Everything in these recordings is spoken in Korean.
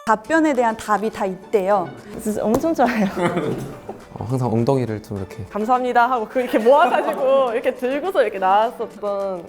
답변에 대한 답이 다 있대요. 진짜 엄청 좋아요. 항상 엉덩이를 좀 이렇게 감사합니다 하고 그 이렇게 모아가지고 이렇게 들고서 이렇게 나왔었던.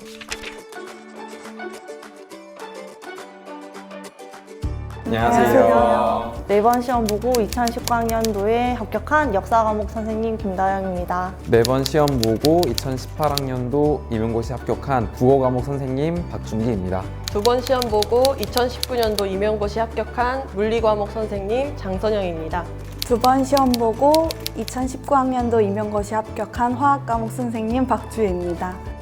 안녕하세요. 매번 시험 보고 2019학년도에 합격한 역사 과목 선생님 김다영입니다. 매번 시험 보고 2018학년도 임용고시 합격한 국어 과목 선생님 박준기입니다. 두 번 시험 보고 2019년도 임용고시 합격한 물리 과목 선생님 장선영입니다. 두 번 시험 보고 2019학년도 임용고시 합격한 화학 과목 선생님 박주혜입니다.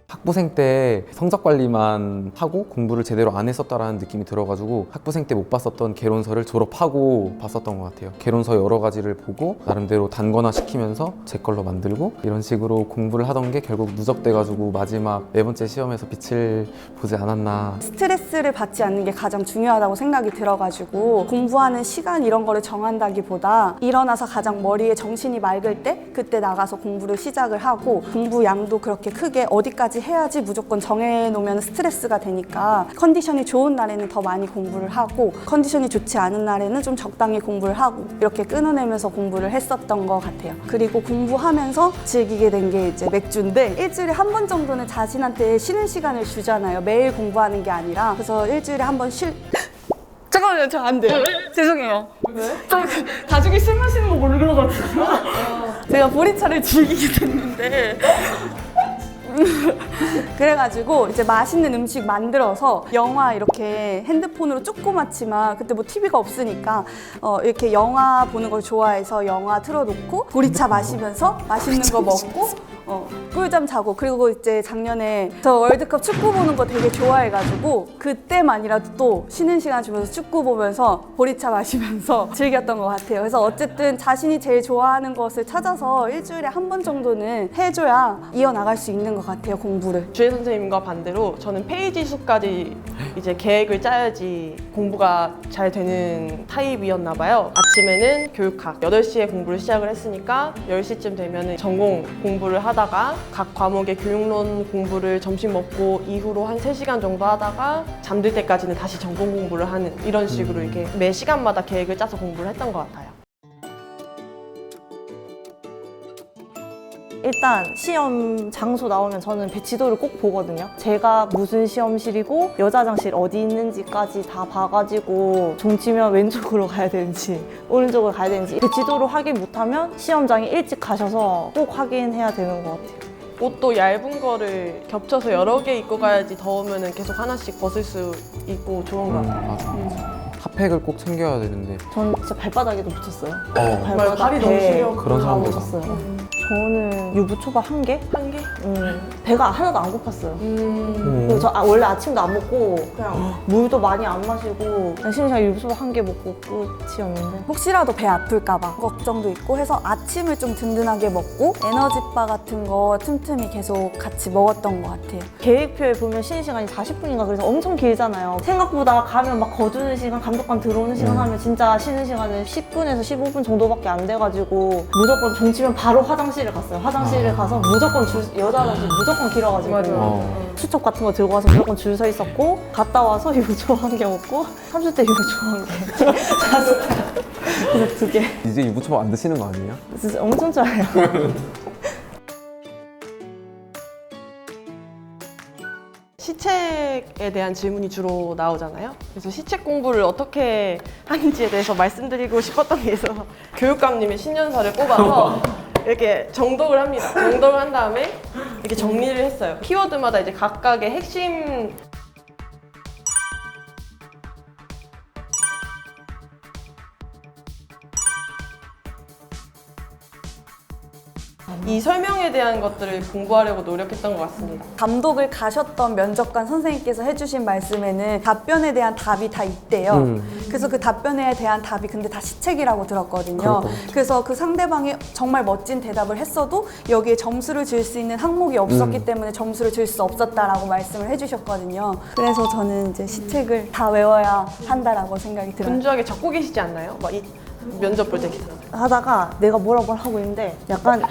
학부생 때 성적 관리만 하고 공부를 제대로 안 했었다라는 느낌이 들어가지고 학부생 때 못 봤었던 개론서를 졸업하고 봤었던 것 같아요. 개론서 여러 가지를 보고 나름대로 단권화 시키면서 제 걸로 만들고 이런 식으로 공부를 하던 게 결국 누적돼가지고 마지막 네 번째 시험에서 빛을 보지 않았나. 스트레스를 받지 않는 게 가장 중요하다고 생각이 들어가지고 공부하는 시간 이런 거를 정한다기보다 일어나서 가장 머리에 정신이 맑을 때 그때 나가서 공부를 시작을 하고 공부 양도 그렇게 크게 어디까지 해야지 무조건 정해놓으면 스트레스가 되니까 컨디션이 좋은 날에는 더 많이 공부를 하고 컨디션이 좋지 않은 날에는 좀 적당히 공부를 하고 이렇게 끊어내면서 공부를 했었던 것 같아요. 그리고 공부하면서 즐기게 된 게 이제 맥주인데 일주일에 한 번 정도는 자신한테 쉬는 시간을 주잖아요. 매일 공부하는 게 아니라. 그래서 일주일에 한 번 잠깐만요, 저 안 돼요. 죄송해요. 왜? 저 가족이 술 마시는 거 모르거든요. 제가 보리차를 즐기게 됐는데 그래가지고 이제 맛있는 음식 만들어서 영화 이렇게 핸드폰으로 조그맣지만 그때 뭐 TV가 없으니까 이렇게 영화 보는 걸 좋아해서 영화 틀어놓고 보리차 마시면서 맛있는 거 먹고 꿀잠 자고. 그리고 이제 작년에 저 월드컵 축구 보는 거 되게 좋아해가지고 그때만이라도 또 쉬는 시간 주면서 축구 보면서 보리차 마시면서 즐겼던 것 같아요. 그래서 어쨌든 자신이 제일 좋아하는 것을 찾아서 일주일에 한 번 정도는 해줘야 이어나갈 수 있는 것 같아요, 공부를. 주혜 선생님과 반대로 저는 페이지 수까지 이제 계획을 짜야지 공부가 잘 되는 타입이었나 봐요. 아침에는 교육학 8시에 공부를 시작을 했으니까 10시쯤 되면 전공 공부를 하다가 각 과목의 교육론 공부를 점심 먹고 이후로 한 3시간 정도 하다가 잠들 때까지는 다시 전공 공부를 하는 이런 식으로 이렇게 매 시간마다 계획을 짜서 공부를 했던 것 같아요. 일단 시험 장소 나오면 저는 지도를 꼭 보거든요. 제가 무슨 시험실이고 여자 화장실 어디 있는지까지 다 봐가지고 종치면 왼쪽으로 가야 되는지 오른쪽으로 가야 되는지 지도로 확인 못하면 시험장에 일찍 가셔서 꼭 확인해야 되는 것 같아요. 옷도 얇은 거를 겹쳐서 여러 개 입고 가야지 더우면 계속 하나씩 벗을 수 있고 좋은 것 같아요. 맞아. 핫팩을 꼭 챙겨야 되는데 전 진짜 발바닥에도 붙였어요. 발이 너무 시려. 그런 사람들 붙였어요. 저는 유부초밥 1개? 한 개? 배가 하나도 안 고팠어요. 그리고 저 원래 아침도 안 먹고 그냥 물도 많이 안 마시고 그냥 쉬는 시간에 유부초밥 1개 먹고 끝이었는데 혹시라도 배 아플까봐 걱정도 있고 해서 아침을 좀 든든하게 먹고 에너지바 같은 거 틈틈이 계속 같이 먹었던 것 같아요. 계획표에 보면 쉬는 시간이 40분인가 그래서 엄청 길잖아요. 생각보다 가면 막 거두는 시간, 감독관 들어오는 시간 하면 진짜 쉬는 시간은 10분에서 15분 정도밖에 안 돼가지고 무조건 종치면 바로 화장실을 갔어요. 화장실을 가서 무조건 여자 화장실 무조건 길어가지고 수첩 같은 거 들고 와서 무조건 줄 서 있었고 갔다 와서 유부초밥 1개 먹고 30대 유부초밥 1개 40대 그래서 2개. 이제 유부초밥 안 드시는 거 아니에요? 진짜 엄청 좋아해요. 시책에 대한 질문이 주로 나오잖아요. 그래서 시책 공부를 어떻게 하는지에 대해서 말씀드리고 싶었던 게 있어서 교육감님이 신년사를 뽑아서 이렇게 정독을 합니다. 정독을 한 다음에 이렇게 정리를 했어요. 키워드마다 이제 각각의 핵심 이 설명에 대한 것들을 공부하려고 노력했던 것 같습니다. 감독을 가셨던 면접관 선생님께서 해주신 말씀에는 답변에 대한 답이 다 있대요. 그래서 그 답변에 대한 답이 근데 다 시책이라고 들었거든요. 그래서 그 상대방이 정말 멋진 대답을 했어도 여기에 점수를 줄 수 있는 항목이 없었기 때문에 점수를 줄 수 없었다라고 말씀을 해주셨거든요. 그래서 저는 이제 시책을 다 외워야 한다라고 생각이 들어요. 분주하게 적고 계시지 않나요? 막 이 면접 볼 때. 하다가 내가 뭐라고 하고 있는데 약간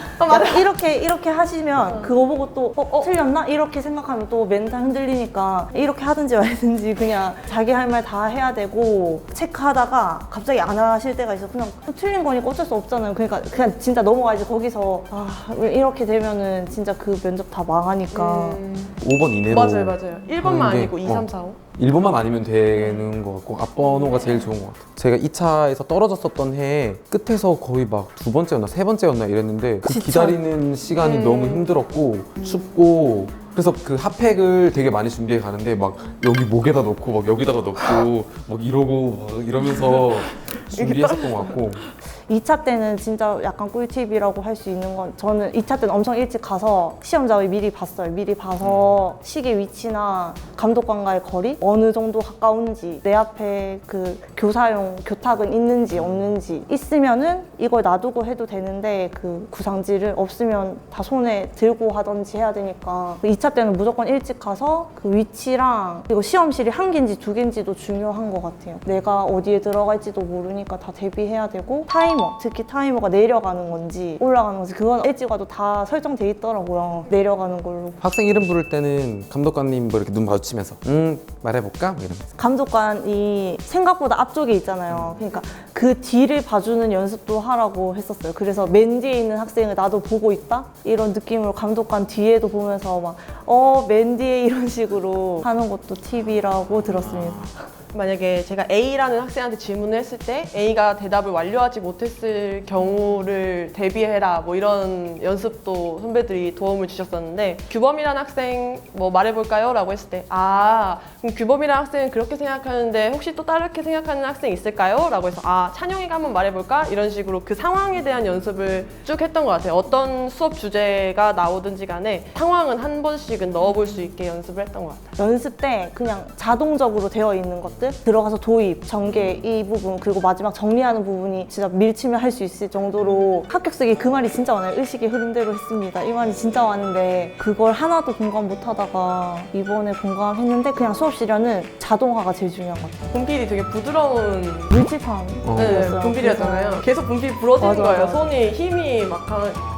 이렇게 하시면 그거 보고 또 틀렸나? 이렇게 생각하면 또 멘탈 흔들리니까 이렇게 하든지 말든지 그냥 자기 할 말 다 해야 되고 체크하다가 갑자기 안 하실 때가 있어. 그냥 틀린 거니까 어쩔 수 없잖아요. 그러니까 그냥 진짜 넘어가야지. 거기서 이렇게 되면은 진짜 그 면접 다 망하니까 5번 이내로 맞아요. 1번만 하는 게, 아니고 2, 3, 4, 5. 1번만 아니면 되는 것 같고 앞번호가 제일 좋은 것 같아요. 제가 2차에서 떨어졌었던 해에 끝에서 거의 막 2번째였나 3번째였나 이랬는데 그 기다리는 시간이 너무 힘들었고 춥고 그래서 그 핫팩을 되게 많이 준비해 가는데 막 여기 목에다 넣고 막 여기다가 넣고 막 이러고 막 이러면서 준비했었던 것 같고 2차 때는 진짜 약간 꿀팁이라고 할 수 있는 건 저는 2차 때는 엄청 일찍 가서 시험장을 미리 봤어요. 미리 봐서 시계 위치나 감독관과의 거리 어느 정도 가까운지 내 앞에 그 교사용 교탁은 있는지 없는지 있으면은 이걸 놔두고 해도 되는데 그 구상지를 없으면 다 손에 들고 하던지 해야 되니까 2차 때는 무조건 일찍 가서 그 위치랑 그리고 시험실이 한 개인지 두 개인지도 중요한 것 같아요. 내가 어디에 들어갈지도 모르니까 다 대비해야 되고 타이머 특히 타이머가 내려가는 건지 올라가는 건지 그건 일찍 와도 다 설정돼 있더라고요. 내려가는 걸로. 학생 이름 부를 때는 감독관님 뭐 이렇게 눈 마주치면서 말해볼까? 뭐 이러면서 감독관이 생각보다 앞쪽에 있잖아요. 그러니까 그 뒤를 봐주는 연습도 하라고 했었어요. 그래서 맨 뒤에 있는 학생을 나도 보고 있다? 이런 느낌으로 감독관 뒤에도 보면서 막 맨 뒤에 이런 식으로 하는 것도 팁이라고 들었습니다. 만약에 제가 A라는 학생한테 질문을 했을 때 A가 대답을 완료하지 못했을 경우를 대비해라 뭐 이런 연습도 선배들이 도움을 주셨었는데 규범이라는 학생 뭐 말해볼까요? 라고 했을 때 그럼 규범이라는 학생은 그렇게 생각하는데 혹시 또 다르게 생각하는 학생 있을까요? 라고 해서 찬영이가 한번 말해볼까? 이런 식으로 그 상황에 대한 연습을 쭉 했던 것 같아요. 어떤 수업 주제가 나오든지 간에 상황은 한 번씩은 넣어볼 수 있게 연습을 했던 것 같아요. 연습 때 그냥 자동적으로 되어 있는 것들 들어가서 도입, 전개 이 부분 그리고 마지막 정리하는 부분이 진짜 밀치면 할 수 있을 정도로 합격수기 그 말이 진짜 많아요. 의식의 흐름대로 했습니다. 이 말이 진짜 많은데 그걸 하나도 공감 못 하다가 이번에 공감했는데 그냥 수업시련은 자동화가 제일 중요한 것 같아요. 분필이 되게 부드러운 물질판 분필이었잖아요. 계속 분필이 부러지는 맞아, 거예요. 맞아. 손이 힘이 막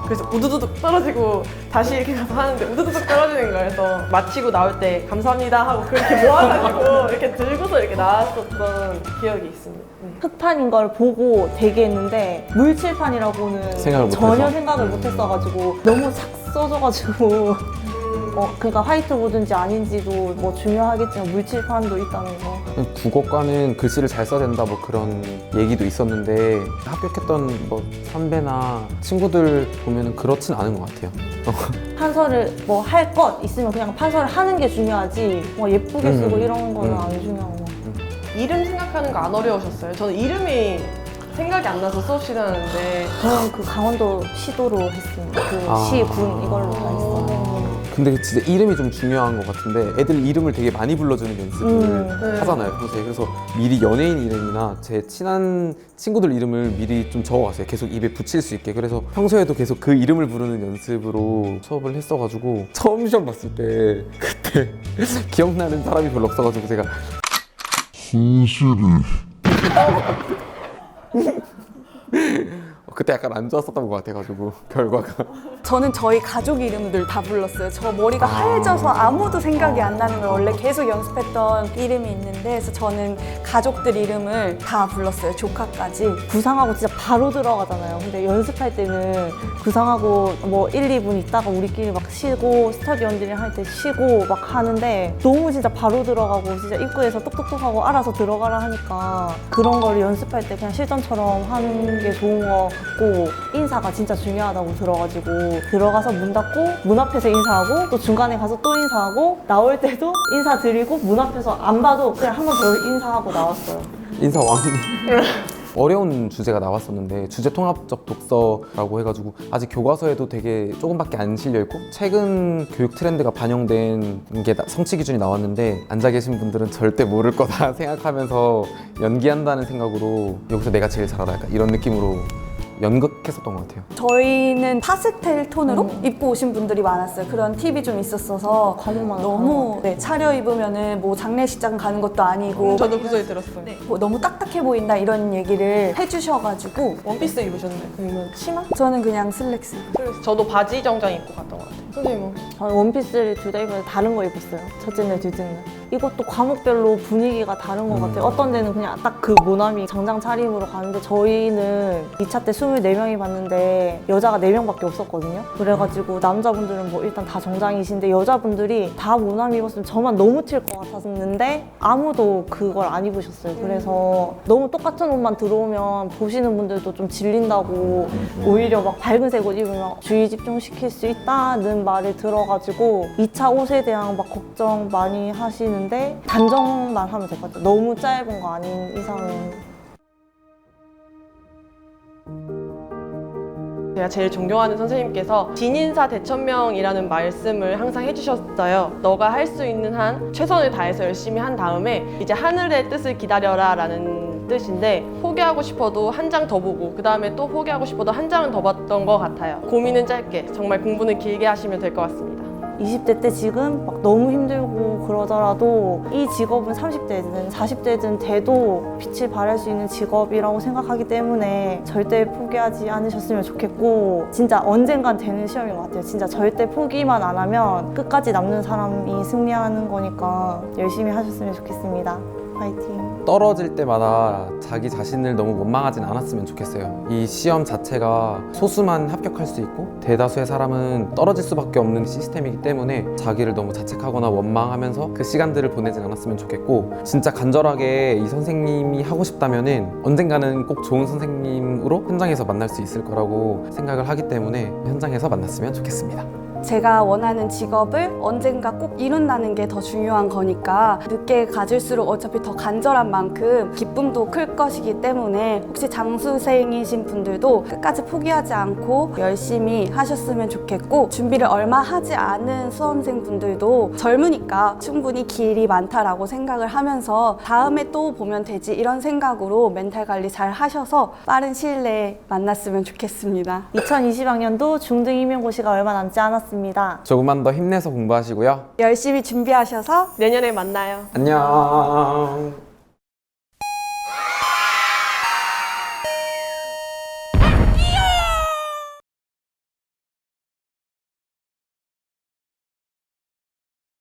그래서 우두두둑 떨어지고 다시 이렇게 가서 하는데 우두두둑 떨어지는 거예요. 그래서 마치고 나올 때 감사합니다 하고 그렇게 모아가지고 이렇게 들고서 이렇게 나왔었던 기억이 있습니다. 흑판인 걸 보고 대기했는데 물칠판이라고는 생각을 전혀 못해서. 생각을 못했어가지고 너무 싹 써져가지고 그러니까 화이트보드인지 아닌지도 뭐 중요하겠지만 물칠판도 있다는 거. 국어과는 글씨를 잘 써야 된다 뭐 그런 얘기도 있었는데 합격했던 뭐 선배나 친구들 보면 그렇진 않은 것 같아요. 판서를 뭐 할 것 있으면 그냥 판서를 하는 게 중요하지 뭐 예쁘게 쓰고 이런 거는 안 중요한 거. 이름 생각하는 거 안 어려우셨어요? 저는 이름이 생각이 안 나서 수업 시간 하는데 저는 그 강원도 시도로 했습니다. 그 시, 군 이걸로 다 했어. 근데 진짜 이름이 좀 중요한 것 같은데 애들 이름을 되게 많이 불러주는 연습을 하잖아요 평소에. 그래서 미리 연예인 이름이나 제 친한 친구들 이름을 미리 좀 적어왔어요. 계속 입에 붙일 수 있게. 그래서 평소에도 계속 그 이름을 부르는 연습으로 수업을 했어가지고 처음 시험 봤을 때 그때 기억나는 사람이 별로 없어가지고 제가 그때 약간 안 좋았었던 것 같아가지고 결과가. 저는 저희 가족 이름들 다 불렀어요. 저 머리가 하얘져서 아무도 생각이 안 나는 거예요. 원래 계속 연습했던 이름이 있는데 그래서 저는 가족들 이름을 다 불렀어요. 조카까지. 구상하고 진짜 바로 들어가잖아요. 근데 연습할 때는 구상하고 뭐 1, 2분 있다가 우리끼리 막 쉬고 스터디 언들링 할 때 쉬고 막 하는데 너무 진짜 바로 들어가고 진짜 입구에서 똑똑똑 하고 알아서 들어가라 하니까 그런 걸 연습할 때 그냥 실전처럼 하는 게 좋은 거 같고 인사가 진짜 중요하다고 들어가지고 들어가서 문 닫고 문 앞에서 인사하고 또 중간에 가서 또 인사하고 나올 때도 인사드리고 문 앞에서 안 봐도 그냥 한 번 더 인사하고 나왔어요. 인사왕. 어려운 주제가 나왔었는데 주제 통합적 독서라고 해가지고 아직 교과서에도 되게 조금밖에 안 실려있고 최근 교육 트렌드가 반영된 게 성취 기준이 나왔는데 앉아 계신 분들은 절대 모를 거다 생각하면서 연기한다는 생각으로 여기서 내가 제일 잘 알아 약간 이런 느낌으로 연극했었던 것 같아요. 저희는 파스텔 톤으로 입고 오신 분들이 많았어요. 그런 팁이 좀 있었어서 과목만 너무 차려입으면은 뭐 장례식장 가는 것도 아니고 저도 그 소리 들었어요. 뭐 너무 딱딱해 보인다 이런 얘기를 해주셔가지고 원피스 입으셨나요? 아니면 치마? 저는 그냥 슬랙스. 그래서 저도 바지 정장 입고 갔던 것 같아요. 선생님은? 저는 원피스를 둘 다 입어서 다른 거 입었어요. 첫째 날, 둘째 날. 이것도 과목별로 분위기가 다른 것 같아요. 어떤 데는 그냥 딱 그 모나미 정장 차림으로 가는데 저희는 2차 때 24명이 봤는데 여자가 4명밖에 없었거든요. 그래가지고 남자분들은 뭐 일단 다 정장이신데 여자분들이 다 모나미 입었으면 저만 너무 튈 것 같았는데 아무도 그걸 안 입으셨어요. 그래서 너무 똑같은 옷만 들어오면 보시는 분들도 좀 질린다고 오히려 막 밝은색 옷 입으면 주의 집중시킬 수 있다는 말을 들어가지고 2차 옷에 대한 막 걱정 많이 하시는데 단정만 하면 될 것 같아요. 너무 짧은 거 아닌 이상은. 제가 제일 존경하는 선생님께서 진인사 대천명이라는 말씀을 항상 해주셨어요. 너가 할 수 있는 한 최선을 다해서 열심히 한 다음에 이제 하늘의 뜻을 기다려라 라는 뜻인데 포기하고 싶어도 한 장 더 보고 그 다음에 또 포기하고 싶어도 한 장은 더 봤던 것 같아요. 고민은 짧게 정말 공부는 길게 하시면 될 것 같습니다. 20대 때 지금 막 너무 힘들고 그러더라도 이 직업은 30대든 40대든 돼도 빛을 발할 수 있는 직업이라고 생각하기 때문에 절대 포기하지 않으셨으면 좋겠고 진짜 언젠간 되는 시험인 것 같아요. 진짜 절대 포기만 안 하면 끝까지 남는 사람이 승리하는 거니까 열심히 하셨으면 좋겠습니다. 파이팅! 떨어질 때마다 자기 자신을 너무 원망하진 않았으면 좋겠어요. 이 시험 자체가 소수만 합격할 수 있고 대다수의 사람은 떨어질 수밖에 없는 시스템이기 때문에 자기를 너무 자책하거나 원망하면서 그 시간들을 보내진 않았으면 좋겠고 진짜 간절하게 이 선생님이 하고 싶다면은 언젠가는 꼭 좋은 선생님으로 현장에서 만날 수 있을 거라고 생각을 하기 때문에 현장에서 만났으면 좋겠습니다. 제가 원하는 직업을 언젠가 꼭 이룬다는 게 더 중요한 거니까 늦게 가질수록 어차피 더 간절한 만큼 기쁨도 클 것이기 때문에 혹시 장수생이신 분들도 끝까지 포기하지 않고 열심히 하셨으면 좋겠고 준비를 얼마 하지 않은 수험생분들도 젊으니까 충분히 길이 많다라고 생각을 하면서 다음에 또 보면 되지 이런 생각으로 멘탈 관리 잘 하셔서 빠른 시일 내에 만났으면 좋겠습니다. 2020학년도 중등 임용고시가 얼마 남지 않았습니다. 조금만 더 힘내서 공부하시고요. 열심히 준비하셔서 내년에 만나요. 안녕.